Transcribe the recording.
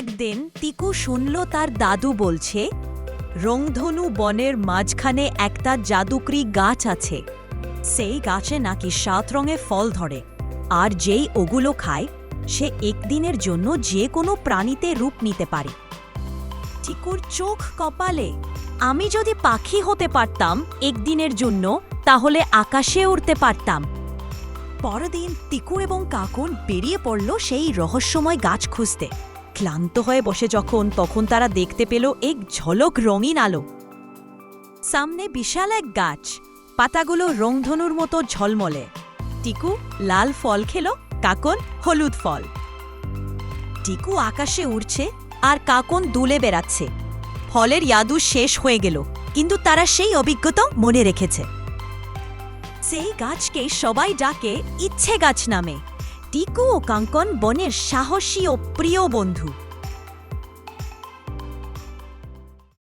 একদিন টিকু শুনল তার দাদু বলছে রংধনু বনের মাঝখানে একটা জাদুকরি গাছ আছে। সেই গাছে নাকি 7 রঙে ফল ধরে, আর যেই ওগুলো খায় সে একদিনের জন্য যে কোনো প্রাণীতে রূপ নিতে পারে। টিকুর চোখ কপালে, আমি যদি পাখি হতে পারতাম একদিনের জন্য, তাহলে আকাশে উড়তে পারতাম। পরদিন টিকু এবং কাকন বেরিয়ে পড়ল সেই রহস্যময় গাছ খুঁজতে। ক্লান্ত হয়ে বসে তখন তারা দেখতে পেল এক ঝলক রঙিন আলো। সামনে বিশাল এক গাছ, পাতাগুলো রংধনুর মতো ঝলমলে। টিকু লাল ফল খেল, কাকন হলুদ ফল। টিকু আকাশে উড়ছে আর কাকন দুলে বেড়াচ্ছে। ফলের জাদু শেষ হয়ে গেল, কিন্তু তারা সেই অভিজ্ঞতা মনে রেখেছে। সেই গাছকে সবাই ডাকে ইচ্ছে গাছ নামে। টিকু ও কাঙ্কন বনের সাহসী ও প্রিয় বন্ধু।